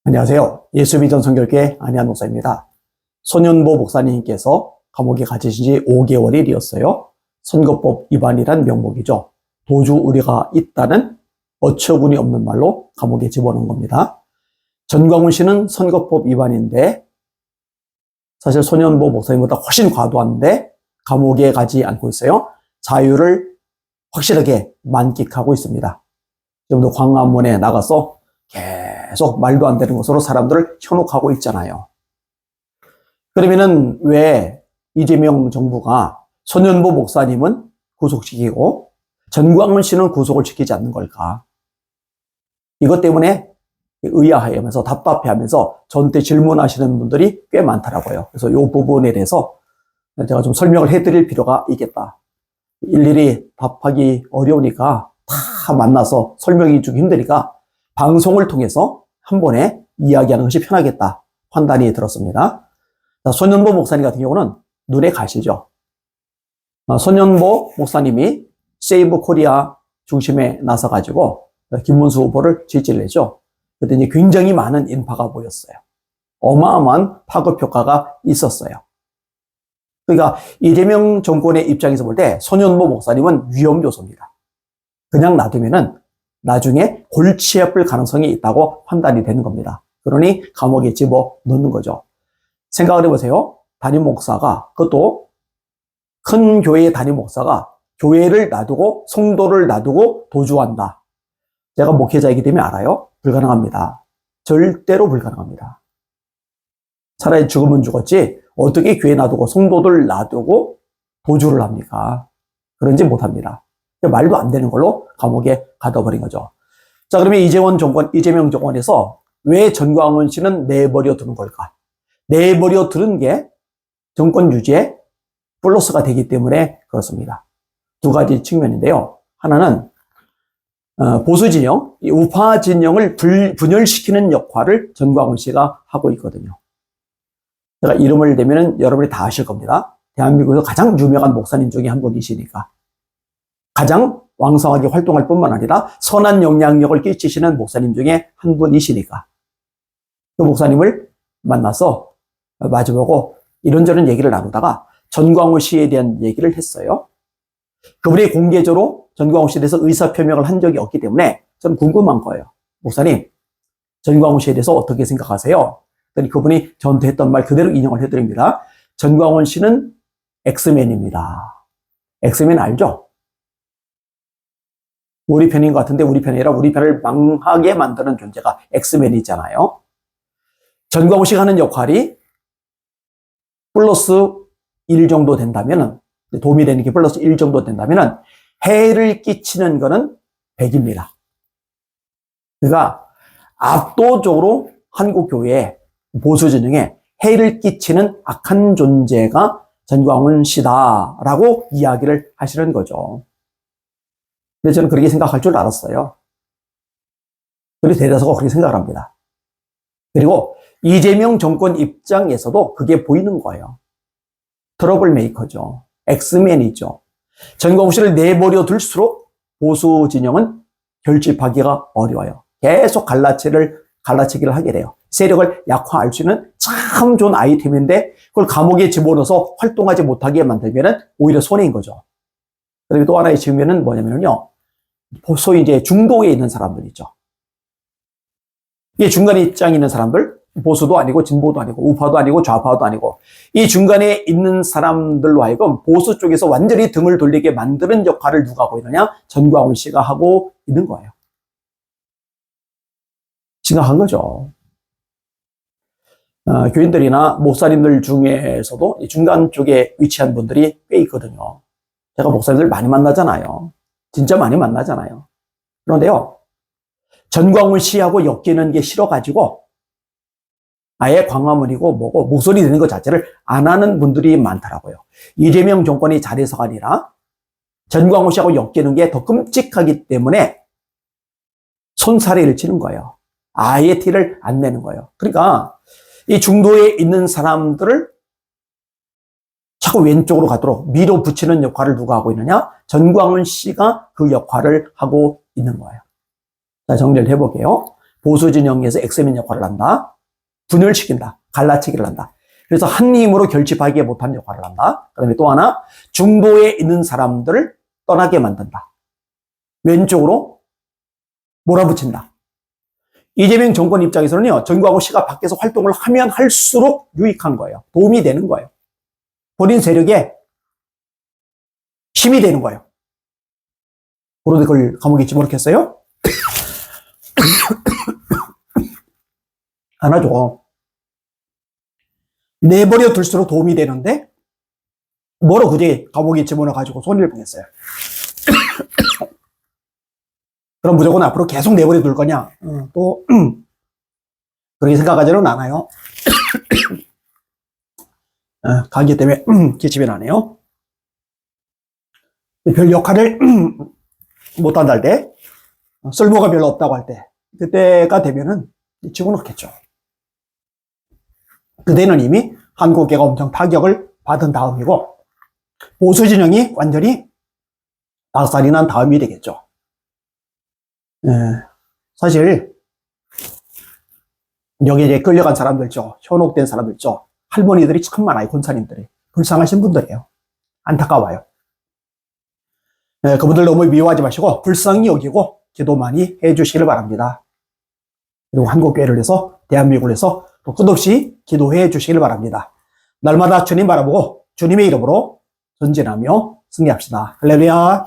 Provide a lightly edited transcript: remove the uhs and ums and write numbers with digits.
안녕하세요. 예수비전 선교회 안희한 목사입니다. 손현보 목사님께서 감옥에 갇히신 지 5개월이 되었어요. 선거법 위반이란 명목이죠. 도주 의뢰가 있다는 어처구니 없는 말로 감옥에 집어넣은 겁니다. 전광훈 씨는 선거법 위반인데 사실 손현보 목사님보다 훨씬 과도한데 감옥에 가지 않고 있어요. 자유를 확실하게 만끽하고 있습니다. 지금도 광화문에 나가서 계속 말도 안 되는 것으로 사람들을 현혹하고 있잖아요. 그러면은 왜 이재명 정부가 손현보 목사님은 구속시키고 전광훈 씨는 구속을 시키지 않는 걸까? 이것 때문에 의아해하면서 답답해하면서 저한테 질문하시는 분들이 꽤 많더라고요. 그래서 이 부분에 대해서 제가 좀 설명을 해드릴 필요가 있겠다. 일일이 답하기 어려우니까 다 만나서 설명이 주기 힘드니까 방송을 통해서 한 번에 이야기하는 것이 편하겠다 판단이 들었습니다. 손현보 목사님 같은 경우는 눈에 가시죠. 손현보 목사님이 세이브 코리아 중심에 나서가지고 김문수 후보를 지지를 했죠. 그때 이제 굉장히 많은 인파가 보였어요. 어마어마한 파급 효과가 있었어요. 그러니까 이재명 정권의 입장에서 볼 때 손현보 목사님은 위험 요소입니다. 그냥 놔두면은 나중에 골치 아플 가능성이 있다고 판단이 되는 겁니다. 그러니 감옥에 집어넣는 거죠. 생각을 해보세요. 담임 목사가, 그것도 큰 교회의 담임 목사가 교회를 놔두고 성도를 놔두고 도주한다. 제가 목회자이기 때문에 알아요. 불가능합니다. 절대로 불가능합니다. 차라리 죽으면 죽었지 어떻게 교회 놔두고 성도들 놔두고 도주를 합니까? 그런지 못합니다. 말도 안 되는 걸로 감옥에 가둬버린 거죠. 자, 그러면 이재명 정권에서 왜 전광훈 씨는 내버려 두는 걸까? 내버려 두는 게 정권 유지에 플러스가 되기 때문에 그렇습니다. 두 가지 측면인데요. 하나는 보수 진영, 우파 진영을 분열시키는 역할을 전광훈 씨가 하고 있거든요. 제가 이름을 대면 여러분이 다 아실 겁니다. 대한민국에서 가장 유명한 목사님 중에 한 분이시니까. 가장 왕성하게 활동할 뿐만 아니라 선한 영향력을 끼치시는 목사님 중에 한 분이시니까. 그 목사님을 만나서 마주보고 이런저런 얘기를 나누다가 전광훈 씨에 대한 얘기를 했어요. 그분이 공개적으로 전광훈 씨에 대해서 의사표명을 한 적이 없기 때문에 저는 궁금한 거예요. 목사님, 전광훈 씨에 대해서 어떻게 생각하세요? 그랬더니 그분이 저한테 했던 말 그대로 인용을 해드립니다. 전광훈 씨는 엑스맨입니다. 엑스맨 알죠? 우리 편인 것 같은데 우리 편이 아니라 우리 편을 망하게 만드는 존재가 엑스맨이잖아요. 전광훈 씨가 하는 역할이 플러스 1 정도 된다면, 도움이 되는 게 플러스 1 정도 된다면 해를 끼치는 거는 100입니다. 그러니까 압도적으로 한국 교회의 보수 진영에 해를 끼치는 악한 존재가 전광훈 씨다라고 이야기를 하시는 거죠. 근데 저는 그렇게 생각할 줄 알았어요. 그래서 대다수가 그렇게 생각을 합니다. 그리고 이재명 정권 입장에서도 그게 보이는 거예요. 트러블 메이커죠. 엑스맨이죠. 전광훈 씨를 내버려 둘수록 보수 진영은 결집하기가 어려워요. 계속 갈라치기를 하게 돼요. 세력을 약화할 수 있는 참 좋은 아이템인데 그걸 감옥에 집어넣어서 활동하지 못하게 만들면 오히려 손해인 거죠. 그리고 또 하나의 측면은 뭐냐면요. 소위 이제 중도에 있는 사람들 있죠. 이 중간에 입장에 있는 사람들, 보수도 아니고 진보도 아니고 우파도 아니고 좌파도 아니고 이 중간에 있는 사람들로 하여금 보수 쪽에서 완전히 등을 돌리게 만드는 역할을 누가 하고 있느냐? 전광훈 씨가 하고 있는 거예요. 심각한 거죠. 교인들이나 목사님들 중에서도 이 중간 쪽에 위치한 분들이 꽤 있거든요. 제가 목사님들 많이 만나잖아요. 진짜 많이 만나잖아요. 그런데요, 전광훈 씨하고 엮이는 게 싫어가지고 아예 광화문이고 뭐고 목소리 내는 것 자체를 안 하는 분들이 많더라고요. 이재명 정권이 잘해서가 아니라 전광훈 씨하고 엮이는 게 더 끔찍하기 때문에 손사래를 치는 거예요. 아예 티를 안 내는 거예요. 그러니까 이 중도에 있는 사람들을 자꾸 왼쪽으로 가도록 밀어붙이는 역할을 누가 하고 있느냐? 전광훈 씨가 그 역할을 하고 있는 거예요. 자, 정리를 해볼게요. 보수 진영에서 엑스맨 역할을 한다. 분열시킨다. 갈라치기를 한다. 그래서 한 힘으로 결집하기 못한 역할을 한다. 그 다음에 또 하나, 중도에 있는 사람들을 떠나게 만든다. 왼쪽으로 몰아붙인다. 이재명 정권 입장에서는요, 전구하고 씨가 밖에서 활동을 하면 할수록 유익한 거예요. 도움이 되는 거예요. 본인 세력에 힘이 되는 거예요. 그런데 그걸 감옥에 집어넣겠어요? 안 하죠. 내버려 둘수록 도움이 되는데, 뭐로 그제 감옥에 집어넣어가지고 손해를 보겠어요. 그럼 무조건 앞으로 계속 내버려 둘 거냐? 또, 그렇게 생각하지는 않아요. 감기 때문에 기침이 나네요. 별 역할을 못한다 할 때, 쓸모가 별로 없다고 할 때, 그때가 되면은 집어넣겠죠. 그때는 이미 한국계가 엄청 타격을 받은 다음이고, 보수 진영이 완전히 박살이 난 다음이 되겠죠. 사실, 여기 이제 끌려간 사람들 있죠. 현혹된 사람들 있죠. 할머니들이 참 많아요. 권사님들이. 불쌍하신 분들이에요. 안타까워요. 그분들 너무 미워하지 마시고 불쌍히 여기고 기도 많이 해주시길 바랍니다. 그리고 한국교회를 위해서, 대한민국을 위해서 또 끝없이 기도해 주시길 바랍니다. 날마다 주님 바라보고 주님의 이름으로 전진하며 승리합시다. 할렐루야.